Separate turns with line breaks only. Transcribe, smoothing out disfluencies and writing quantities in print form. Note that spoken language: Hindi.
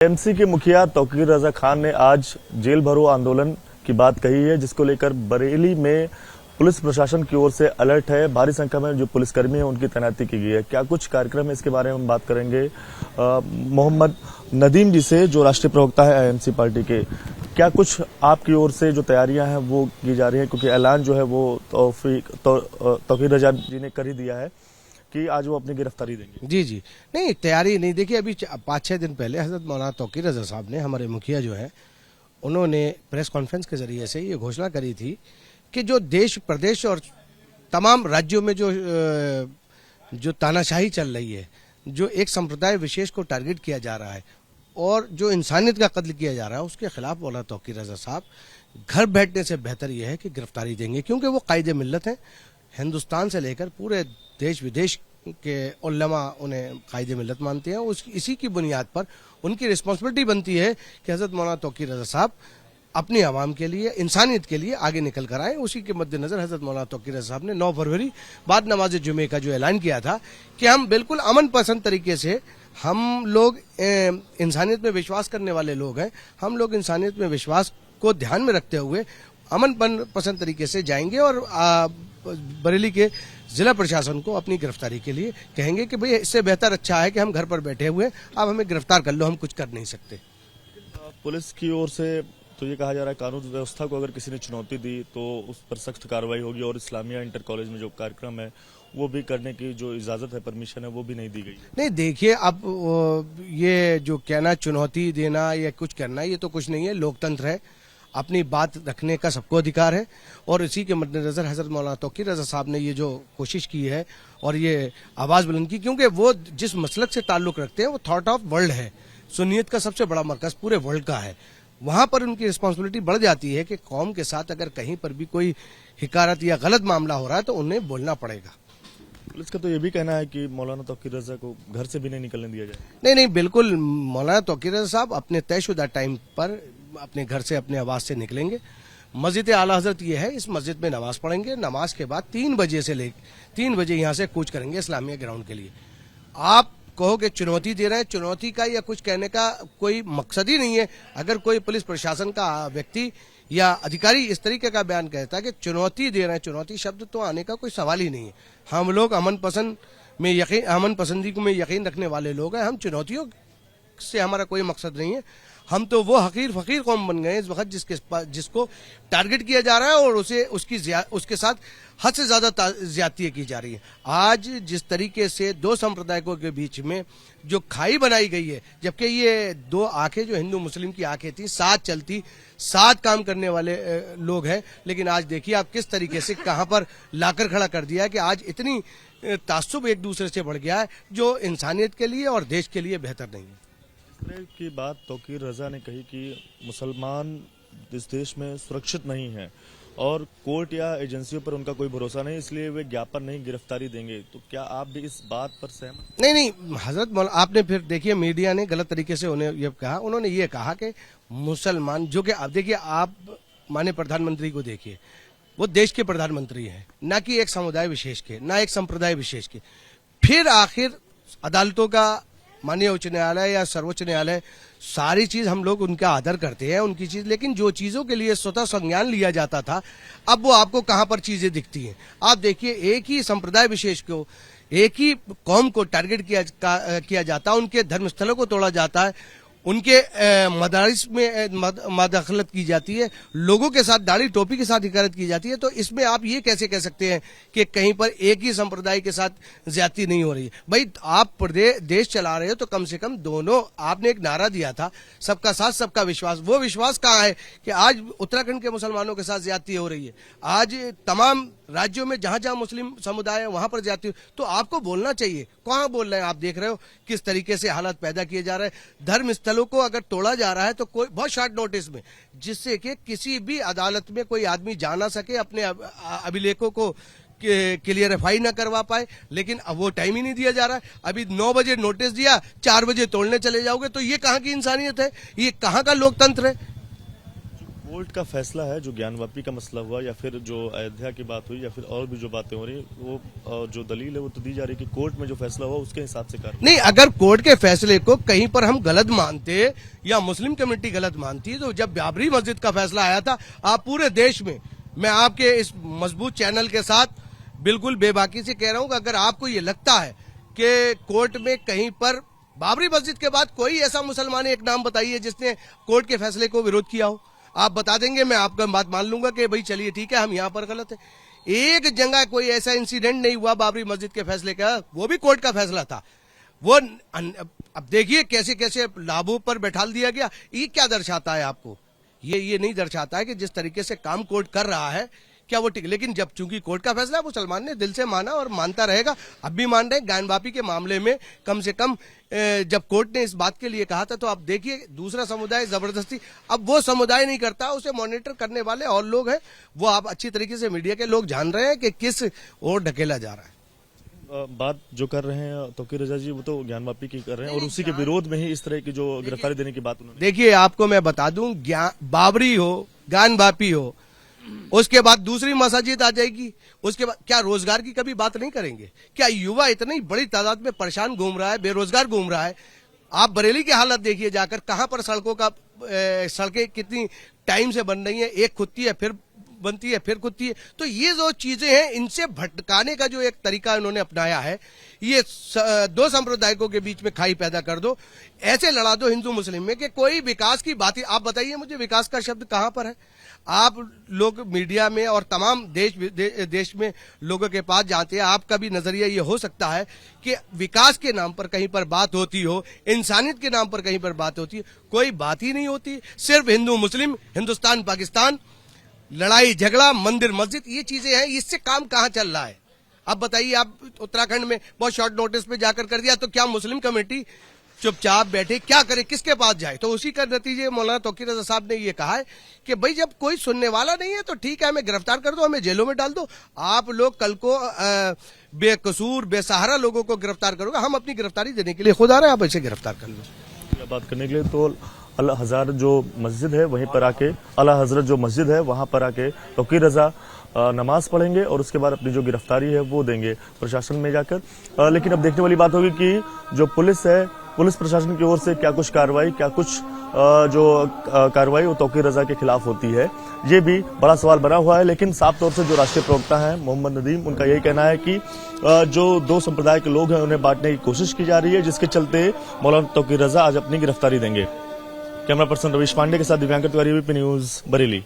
एएमसी के मुखिया तौकीर रजा खान ने आज जेल भरो आंदोलन की बात कही है, जिसको लेकर बरेली में पुलिस प्रशासन की ओर से अलर्ट है। भारी संख्या में जो पुलिसकर्मी हैं उनकी तैनाती की गई है। क्या कुछ कार्यक्रम है, इसके बारे में हम बात करेंगे मोहम्मद नदीम जी से, जो राष्ट्रीय प्रवक्ता है एएमसी पार्टी के। क्या कुछ आपकी ओर से जो तैयारियां हैं वो की जा रही है, क्योंकि ऐलान जो है वो तौकीर रजा जी ने कर ही दिया है कि आज वो अपनी गिरफ्तारी देंगे।
जी नहीं, तैयारी नहीं। देखिए, अभी 5-6 दिन पहले हजरत मौलाना तौकीर रजा साहब ने, हमारे मुखिया जो है, उन्होंने प्रेस कॉन्फ्रेंस के जरिए से ये घोषणा करी थी कि जो देश प्रदेश और तमाम राज्यों में जो तानाशाही चल रही है, जो एक संप्रदाय विशेष को टारगेट किया जा रहा है और जो इंसानियत का कत्ल किया जा रहा है, उसके खिलाफ मौलाना तौकीर रजा साहब घर बैठने से बेहतर यह है कि गिरफ्तारी देंगे, क्योंकि वो कायदे मिल्लत हैं। हिंदुस्तान से लेकर पूरे देश विदेश के उल्लमा उन्हें कायदे मिल्लत मानते हैं। इसी की बुनियाद पर उनकी रिस्पॉन्सिबिलिटी बनती है कि हजरत मौलाना तौकीर रजा साहब अपनी आवाम के लिए, इंसानियत के लिए आगे निकल कर आए। उसी के मद्देनजर हजरत मौलाना तौकीर रजा साहब ने 9 फरवरी बाद नमाज जुमे का जो ऐलान किया था कि हम बिल्कुल अमन पसंद तरीके से, हम लोग इंसानियत में विश्वास करने वाले लोग हैं, हम लोग इंसानियत में विश्वास को ध्यान में रखते हुए अमन पसंद तरीके से जाएंगे और बरेली के जिला प्रशासन को अपनी गिरफ्तारी के लिए कहेंगे कि भाई इससे बेहतर अच्छा है कि हम घर पर बैठे हुए, आप हमें गिरफ्तार कर लो, हम कुछ कर नहीं सकते।
पुलिस की ओर से तो ये कहा जा रहा है कानून व्यवस्था को अगर किसी ने चुनौती दी तो उस पर सख्त कार्रवाई होगी, और इस्लामिया इंटर कॉलेज में जो कार्यक्रम है वो भी करने की जो इजाजत है, परमिशन है, वो भी नहीं दी गई।
नहीं, देखिए, अब ये जो कहना चुनौती देना या कुछ करना, ये तो कुछ नहीं है। लोकतंत्र है, अपनी बात रखने का सबको अधिकार है, और इसी के मद्देनजर हजरत मौलाना तौकीर रजा साहब ने ये जो कोशिश की है और ये आवाज बुलंद की, क्योंकि वो जिस मसलक से ताल्लुक रखते हैं वो थॉट ऑफ वर्ल्ड है, सुन्नियत का सबसे बड़ा मरकज पूरे वर्ल्ड का है। वहां पर उनकी रिस्पॉन्सिबिलिटी बढ़ जाती है कि कौम के साथ अगर कहीं पर भी कोई हिकारत या गलत मामला हो रहा है तो उन्हें बोलना पड़ेगा।
पुलिस का तो ये भी कहना है कि मौलाना तौकीर रजा को घर से भी नहीं निकलने दिया जाए।
नहीं, बिल्कुल, मौलाना तौकीर रजा साहब अपने तयशुदा टाइम पर अपने घर से, अपने आवास से निकलेंगे। मस्जिद आला हजरत ये है, इस मस्जिद में नमाज पढ़ेंगे। नमाज के बाद 3 बजे यहाँ से कूच करेंगे इस्लामिया ग्राउंड के लिए। आप कहो कि चुनौती दे रहे हैं, चुनौती का या कुछ कहने का कोई मकसद ही नहीं है। अगर कोई पुलिस प्रशासन का व्यक्ति या अधिकारी इस तरीके का बयान कहता है कि चुनौती दे रहे हैं, चुनौती शब्द तो आने का कोई सवाल ही नहीं है। हम लोग अमन पसंदी में यकीन रखने वाले लोग हैं। हम चुनौतियों से हमारा कोई मकसद नहीं है। हम तो वो हकीर फकीर कौम बन गए इस वक्त जिसको टारगेट किया जा रहा है और उसके साथ हद से ज्यादा ज्यादतियां की जा रही है। आज जिस तरीके से 2 संप्रदायों के बीच में जो खाई बनाई गई है, जबकि ये 2 आंखें जो हिंदू मुस्लिम की आंखें थी, साथ चलती, साथ काम करने वाले लोग हैं, लेकिन आज देखिए आप किस तरीके से कहां पर लाकर खड़ा कर दिया है कि आज इतनी ताज्जुब एक दूसरे से बढ़ गया है जो इंसानियत के लिए और देश के लिए बेहतर नहीं है।
की बात तौकीर रजा ने कही कि मुसलमान इस देश में सुरक्षित नहीं है और कोर्ट या एजेंसियों पर उनका कोई भरोसा नहीं, इसलिए वे ज्ञापन नहीं, गिरफ्तारी देंगे। तो क्या आप भी इस बात पर सहमत?
नहीं, हजरत मौलाना, आपने फिर देखिए मीडिया ने गलत तरीके से उन्हें ये कहा। उन्होंने ये कहा कि मुसलमान, जो कि आप देखिए, आप माने प्रधानमंत्री को देखिए, वो देश के प्रधानमंत्री हैं, ना कि एक समुदाय विशेष के, ना एक संप्रदाय विशेष के। फिर आखिर अदालतों का, माननीय उच्च न्यायालय या सर्वोच्च न्यायालय, सारी चीज हम लोग उनका आदर करते हैं, उनकी चीज, लेकिन जो चीजों के लिए स्वतः संज्ञान लिया जाता था, अब वो आपको कहां पर चीजें दिखती हैं। आप देखिए, एक ही संप्रदाय विशेष को, एक ही कौम को टारगेट किया जाता है, उनके धर्मस्थलों को तोड़ा जाता है, उनके मदारिस में मदाखलत की जाती है, लोगों के साथ दाढ़ी टोपी के साथ हिकारत की जाती है। तो इसमें आप ये कैसे कह सकते हैं कि कहीं पर एक ही संप्रदाय के साथ ज्यादती नहीं हो रही है? भाई, आप देश चला रहे हो तो कम से कम दोनों, आपने एक नारा दिया था, सबका साथ सबका विश्वास। वो विश्वास कहाँ है कि आज उत्तराखंड के मुसलमानों के साथ ज्यादती हो रही है, आज तमाम राज्यों में जहां जहां मुस्लिम समुदाय है वहां पर ज्यादती, तो आपको बोलना चाहिए। कहां बोल रहे हैं? आप देख रहे हो किस तरीके से हालात पैदा किए जा रहे हैं। धर्म स्थलों को अगर तोड़ा जा रहा है तो कोई बहुत शॉर्ट नोटिस में, जिससे कि किसी भी अदालत में कोई आदमी जा ना सके, अपने अभिलेखों को क्लियरिफाई ना करवा पाए, लेकिन अब वो टाइम ही नहीं दिया जा रहा है। अभी 9 बजे नोटिस दिया, 4 बजे तोड़ने चले जाओगे, तो ये कहां की इंसानियत है? ये कहां का लोकतंत्र है?
कोर्ट का फैसला है जो ज्ञानवापी का मसला हुआ या फिर जो अयोध्या की बात हुई या फिर और भी जो बातें हो रही वो जो दलील है वो तो दी जा रही है कि कोर्ट में जो फैसला हुआ उसके हिसाब से कार्रवाई।
नहीं, अगर कोर्ट के फैसले को कहीं पर हम गलत मानते या मुस्लिम कमेटी गलत मानती, तो जब बाबरी मस्जिद का फैसला आया था, आप पूरे देश में, मैं आपके इस मजबूत चैनल के साथ बिल्कुल बेबाकी से कह रहा हूं कि अगर आपको ये लगता है कि कोर्ट में कहीं पर बाबरी मस्जिद के बाद कोई ऐसा मुसलमान एक नाम बताइए जिसने कोर्ट के फैसले को विरोध किया हो, आप बता देंगे, मैं आपका बात मान लूंगा कि भाई चलिए ठीक है, हम यहां पर गलत है। एक जगह कोई ऐसा इंसिडेंट नहीं हुआ बाबरी मस्जिद के फैसले का, वो भी कोर्ट का फैसला था। वो अब देखिए कैसे कैसे लाभों पर बैठा दिया गया। ये क्या दर्शाता है आपको? ये नहीं दर्शाता है कि जिस तरीके से काम कोर्ट कर रहा है क्या वो ठीक। लेकिन जब चूंकि कोर्ट का फैसला मुसलमान ने दिल से माना और मानता रहेगा, अब भी मान रहे। ज्ञानवापी के मामले में कम से कम जब कोर्ट ने इस बात के लिए कहा था, तो आप देखिए दूसरा समुदाय जबरदस्ती, अब वो समुदाय नहीं करता, उसे मॉनिटर करने वाले और लोग हैं, वो आप अच्छी तरीके से मीडिया के लोग जान रहे हैं कि किस ओर ढकेला जा रहा है।
बात जो कर रहे हैं तौकीर रजा जी वो तो ज्ञानवापी की कर रहे हैं और उसी के विरोध में ही इस तरह की जो गिरफ्तारी देने की बात उन्होंने।
देखिए आपको मैं बता दूं, बाबरी हो, ज्ञानवापी हो, उसके बाद दूसरी मस्जिद आ जाएगी, उसके बाद क्या रोजगार की कभी बात नहीं करेंगे? क्या युवा इतनी बड़ी तादाद में परेशान घूम रहा है, बेरोजगार घूम रहा है? आप बरेली की हालत देखिए जाकर, कहां पर सड़कों का सड़कें कितनी टाइम से बन रही हैं, एक खुदती है फिर बनती है फिर खुदती है। तो ये जो चीजें हैं, इनसे भटकाने का जो एक तरीका इन्होंने अपनाया है, ये दो संप्रदायों के बीच में खाई पैदा कर दो, ऐसे लड़ा दो हिंदू मुस्लिम में कि कोई विकास की बात ही। आप बताइए मुझे, विकास का शब्द कहां पर है? आप लोग मीडिया में और तमाम देश में लोगों के पास जाते हैं, आपका भी नजरिया ये हो सकता है कि विकास के नाम पर कहीं पर बात होती हो, इंसानियत के नाम पर कहीं पर बात होती है, कोई बात ही नहीं होती। सिर्फ हिंदू मुस्लिम, हिंदुस्तान पाकिस्तान, लड़ाई झगड़ा, मंदिर मस्जिद, ये चीजें हैं। इससे काम कहां चल रहा है? अब बताइए, आप उत्तराखंड में बहुत शॉर्ट नोटिस पे जाकर कर दिया, तो क्या मुस्लिम कमेटी चुपचाप बैठे, क्या करे, किसके पास जाए? तो उसी का नतीजे मौलाना तौकीर रजा साहब ने ये कहा है कि भाई जब कोई सुनने वाला नहीं है तो ठीक है, हमें गिरफ्तार कर दो, हमें जेलों में डाल दो। आप लोग कल को बेकसूर बेसहारा लोगों को गिरफ्तार करोगे, हम अपनी गिरफ्तारी देने के लिए खुद आ रहे हैं, आप ऐसे गिरफ्तार कर लो।
बात करने के लिए तो अला हज़रत जो मस्जिद है वहीं पर आके, अला हज़रत जो मस्जिद है वहां पर आके तौकीर रजा नमाज पढ़ेंगे और उसके बाद अपनी जो गिरफ्तारी है वो देंगे प्रशासन में जाकर। लेकिन अब देखने वाली बात होगी कि जो पुलिस है, पुलिस प्रशासन की ओर से क्या कुछ कार्रवाई, क्या कुछ जो कार्रवाई वो तौकीर रजा के खिलाफ होती है, ये भी बड़ा सवाल बना हुआ है। लेकिन साफ तौर से जो राष्ट्रीय प्रवक्ता हैं मोहम्मद नदीम, उनका यही कहना है कि जो दो संप्रदाय के लोग हैं उन्हें बांटने की कोशिश की जा रही है, जिसके चलते मौलाना तौकीर रजा आज अपनी गिरफ्तारी देंगे। कैमरा पर्सन रवीश पांडे के साथ दिव्यांकर तिवारी, वीपी न्यूज, बरेली।